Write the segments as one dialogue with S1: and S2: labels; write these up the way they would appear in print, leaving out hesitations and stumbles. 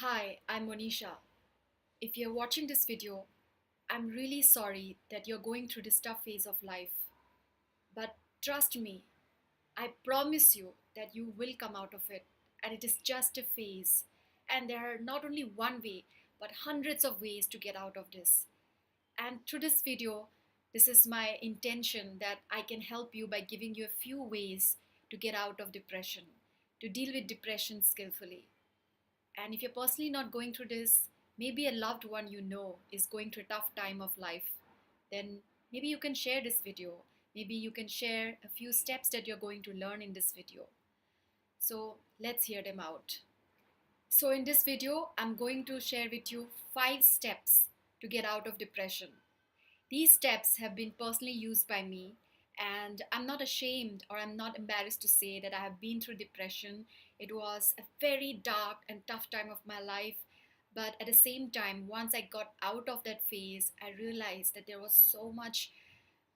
S1: Hi, I'm Monisha. If you're watching this video, I'm really sorry that you're going through this tough phase of life. But trust me, I promise you that you will come out of it. And it is just a phase. And there are not only one way, but hundreds of ways to get out of this. And through this video, this is my intention that I can help you by giving you a few ways to get out of depression, to deal with depression skillfully. And if you're personally not going through this, maybe a loved one you know is going through a tough time of life, then maybe you can share this video. Maybe you can share a few steps that you're going to learn in this video. So let's hear them out. So in this video, I'm going to share with you 5 steps to get out of depression. These steps have been personally used by me, and I'm not ashamed or I'm not embarrassed to say that I have been through depression. It was a very dark and tough time of my life, but at the same time, once I got out of that phase, I realized that there was so much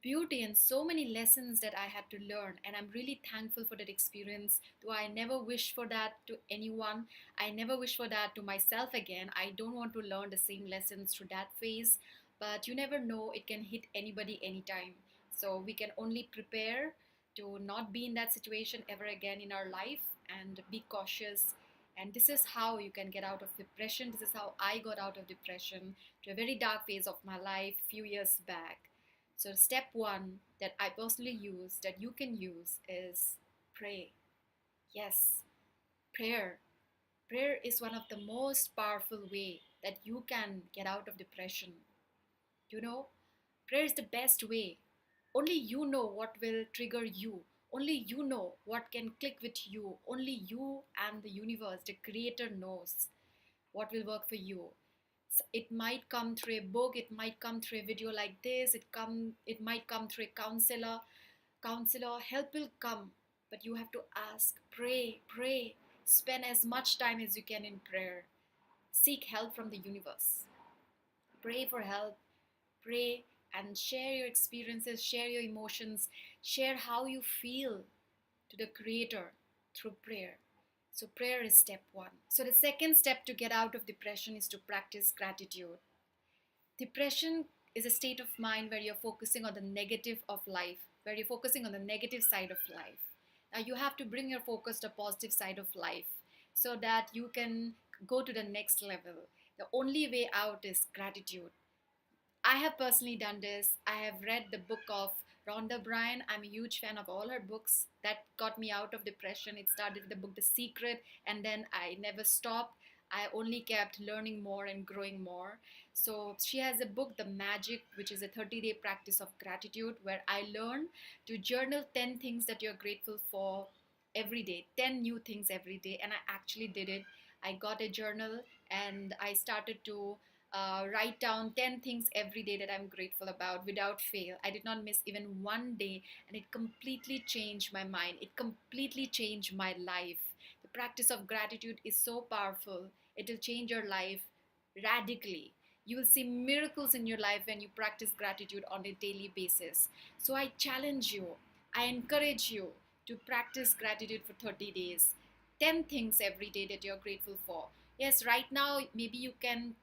S1: beauty and so many lessons that I had to learn, and I'm really thankful for that experience. Though I never wish for that to anyone, I never wish for that to myself again. I don't want to learn the same lessons through that phase, but you never know, it can hit anybody anytime. So we can only prepare to not be in that situation ever again in our life and be cautious. And this is how you can get out of depression. This is how I got out of depression, to a very dark phase of my life a few years back. So, step one that I personally use, that you can use, is pray. Yes, prayer. Prayer is one of the most powerful way that you can get out of depression. You know, prayer is the best way. Only you know what will trigger you. Only you know what can click with you. Only you and the universe, the creator, knows what will work for you. It might come through a book, it might come through a video like this, it might come through a counselor. Help will come, but you have to ask. Pray, spend as much time as you can in prayer. Seek help from the universe. Pray for help. Pray and share your experiences, share your emotions, share how you feel to the creator through prayer. So, prayer is step one. So, the second step to get out of depression is to practice gratitude. Depression is a state of mind where you're focusing on the negative of life, where you're focusing on the negative side of life. Now, you have to bring your focus to the positive side of life so that you can go to the next level. The only way out is gratitude. I have personally done this. I have read the book of Rhonda Byrne. I'm a huge fan of all her books. That got me out of depression. It started with the book The Secret, and then I never stopped. I only kept learning more and growing more. So she has a book, The Magic, which is a 30-day practice of gratitude, where I learned to journal 10 things that you're grateful for every day, 10 new things every day. And I actually did it. I got a journal and I started to write down 10 things every day that I'm grateful about without fail. I did not miss even one day, and it completely changed my mind. It completely changed my life. The practice of gratitude is so powerful, it will change your life radically. You will see miracles in your life when you practice gratitude on a daily basis. So I challenge you, I encourage you to practice gratitude for 30 days. 10 things every day that you're grateful for. Yes, right now, maybe you can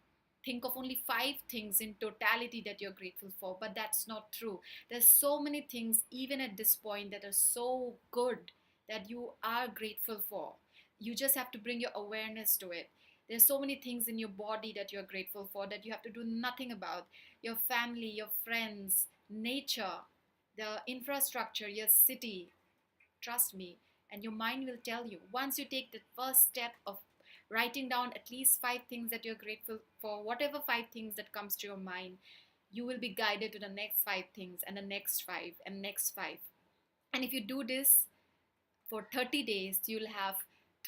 S1: think of only 5 things in totality that you're grateful for, but that's not true. There's so many things even at this point that are so good that you are grateful for. You just have to bring your awareness to it. There's so many things in your body that you're grateful for that you have to do nothing about. Your family, your friends, nature, the infrastructure, your city. Trust me, and your mind will tell you. Once you take the first step of writing down at least 5 things that you're grateful for, whatever 5 things that comes to your mind, you will be guided to the next 5 things and the next 5 and next 5. And if you do this for 30 days, you'll have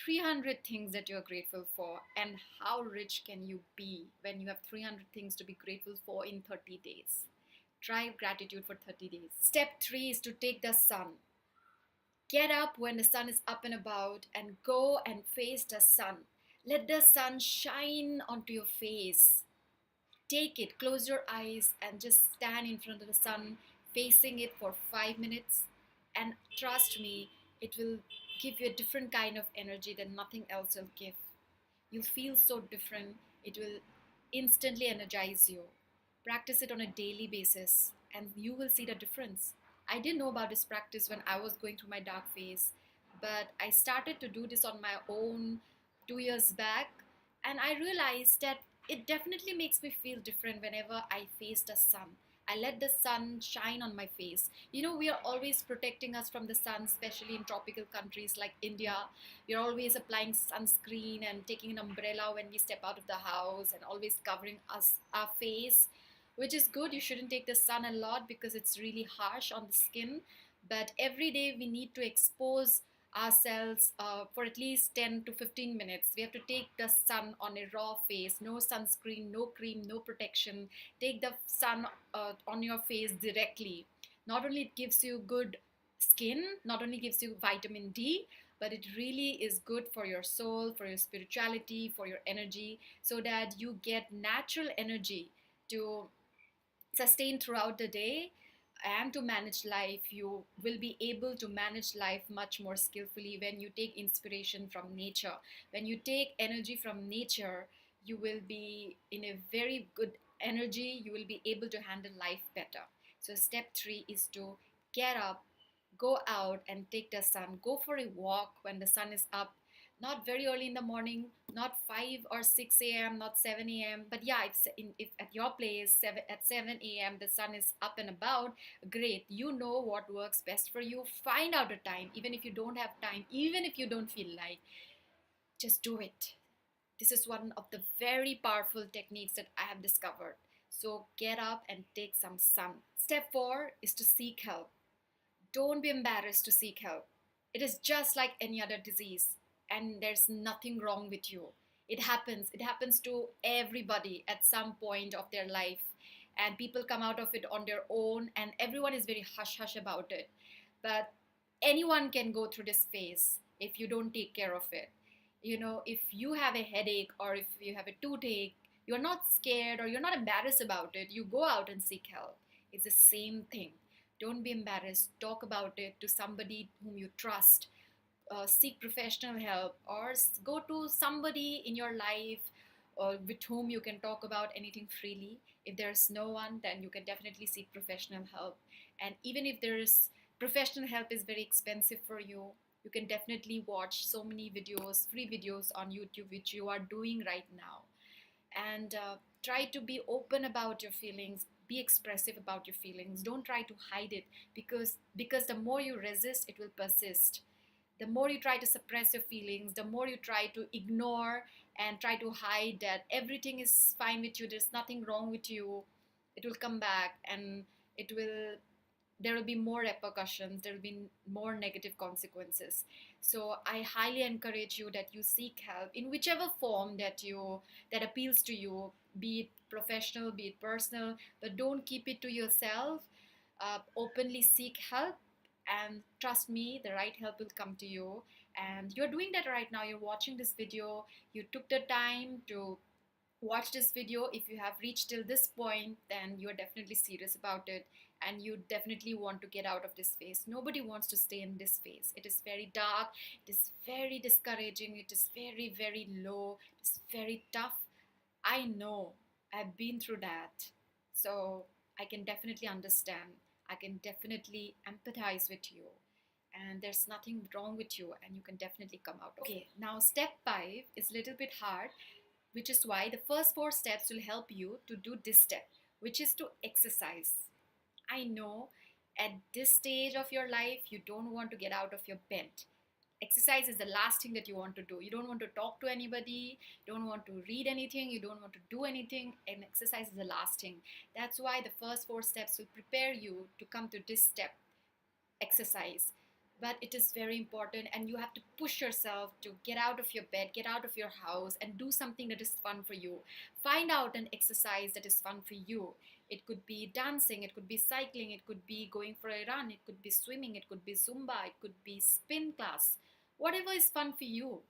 S1: 300 things that you're grateful for. And how rich can you be when you have 300 things to be grateful for in 30 days? Try gratitude for 30 days. Step 3 is to take the sun. Get up when the sun is up and about and go and face the sun. Let the sun shine onto your face. Take it, close your eyes, and just stand in front of the sun, facing it for 5 minutes. And trust me, it will give you a different kind of energy that nothing else will give. You'll feel so different. It will instantly energize you. Practice it on a daily basis and you will see the difference. I didn't know about this practice when I was going through my dark phase, but I started to do this on my own 2 years back, and I realized that it definitely makes me feel different whenever I face the sun. I let the sun shine on my face. You know, we are always protecting us from the sun, especially in tropical countries like India. We are always applying sunscreen and taking an umbrella when we step out of the house and always covering our face, which is good. You shouldn't take the sun a lot because it's really harsh on the skin. But every day we need to expose ourselves for at least 10 to 15 minutes. We have to take the sun on a raw face, no sunscreen, no cream, no protection. Take the sun on your face directly. Not only it gives you good skin, not only gives you vitamin D, but it really is good for your soul, for your spirituality, for your energy, so that you get natural energy to sustain throughout the day and to manage life. You will be able to manage life much more skillfully when you take inspiration from nature. When you take energy from nature, you will be in a very good energy. You will be able to handle life better. So step 3 is to get up, go out and take the sun. Go for a walk when the sun is up, not very early in the morning, not 5 or 6 a.m., not 7 a.m. But yeah, if at your place at 7 a.m. the sun is up and about, great. You know what works best for you. Find out a time, even if you don't have time, even if you don't feel like, just do it. This is one of the very powerful techniques that I have discovered. So get up and take some sun. Step 4 is to seek help. Don't be embarrassed to seek help. It is just like any other disease, and there's nothing wrong with you. It happens. It happens to everybody at some point of their life, and people come out of it on their own, and everyone is very hush hush about it. But anyone can go through this phase if you don't take care of it. You know, if you have a headache or if you have a toothache, you're not scared or you're not embarrassed about it. You go out and seek help. It's the same thing. Don't be embarrassed. Talk about it to somebody whom you trust. Seek professional help, or go to somebody in your life with whom you can talk about anything freely. If there's no one, then you can definitely seek professional help. And even if there's professional help is very expensive for you, you can definitely watch so many videos, free videos on YouTube, which you are doing right now. And try to be open about your feelings. Be expressive about your feelings. Don't try to hide it, because the more you resist, it will persist. The more you try to suppress your feelings, the more you try to ignore and try to hide that everything is fine with you, there's nothing wrong with you, it will come back, and it will there will be more repercussions, there will be more negative consequences. So I highly encourage you that you seek help in whichever form that appeals to you, be it professional, be it personal, but don't keep it to yourself. Openly seek help, and trust me, the right help will come to you. And you're doing that right now. You're watching this video, you took the time to watch this video. If you have reached till this point, then you're definitely serious about it, and you definitely want to get out of this phase. Nobody wants to stay in this phase. It is very dark, it is very discouraging, it is very, very low, it's very tough. I know, I've been through that, so I can definitely understand. I can definitely empathize with you, and there's nothing wrong with you, and you can definitely come out. Okay, now step 5 is a little bit hard, which is why the first 4 steps will help you to do this step, which is to exercise. I know at this stage of your life, you don't want to get out of your bed. Exercise is the last thing that you want to do. You don't want to talk to anybody, you don't want to read anything, you don't want to do anything, and exercise is the last thing. That's why the first 4 steps will prepare you to come to this step, exercise. But it is very important, and you have to push yourself to get out of your bed, get out of your house, and do something that is fun for you. Find out an exercise that is fun for you. It could be dancing, it could be cycling, it could be going for a run, it could be swimming, it could be Zumba, it could be spin class, whatever is fun for you.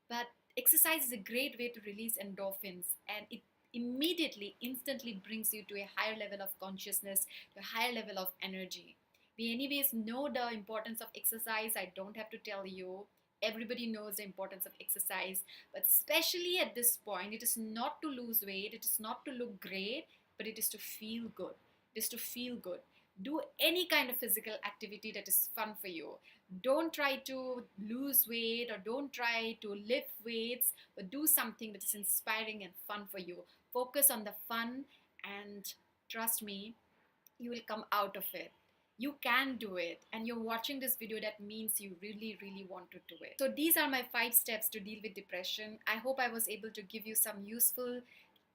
S1: But exercise is a great way to release endorphins, and it immediately, instantly brings you to a higher level of consciousness, to a higher level of energy. We anyways know the importance of exercise. I don't have to tell you. Everybody knows the importance of exercise, but especially at this point, it is not to lose weight, it is not to look great, but it is to feel good. It is to feel good. Do any kind of physical activity that is fun for you. Don't try to lose weight or don't try to lift weights, but do something that is inspiring and fun for you. Focus on the fun, and trust me, you will come out of it. You can do it, and you're watching this video, that means you really, really want to do it. So these are my 5 steps to deal with depression. I hope I was able to give you some useful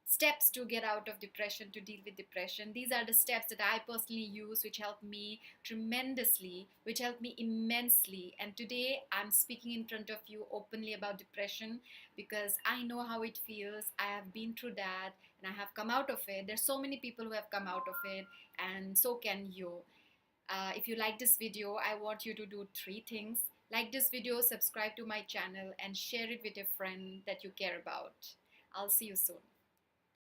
S1: steps to get out of depression, to deal with depression. These are the steps that I personally use, which help me tremendously, which help me immensely. And today I'm speaking in front of you openly about depression because I know how it feels. I have been through that and I have come out of it. There's so many people who have come out of it, and so can you. If you like this video, I want you to do 3 things. Like this video, subscribe to my channel, and share it with a friend that you care about. I'll see you soon.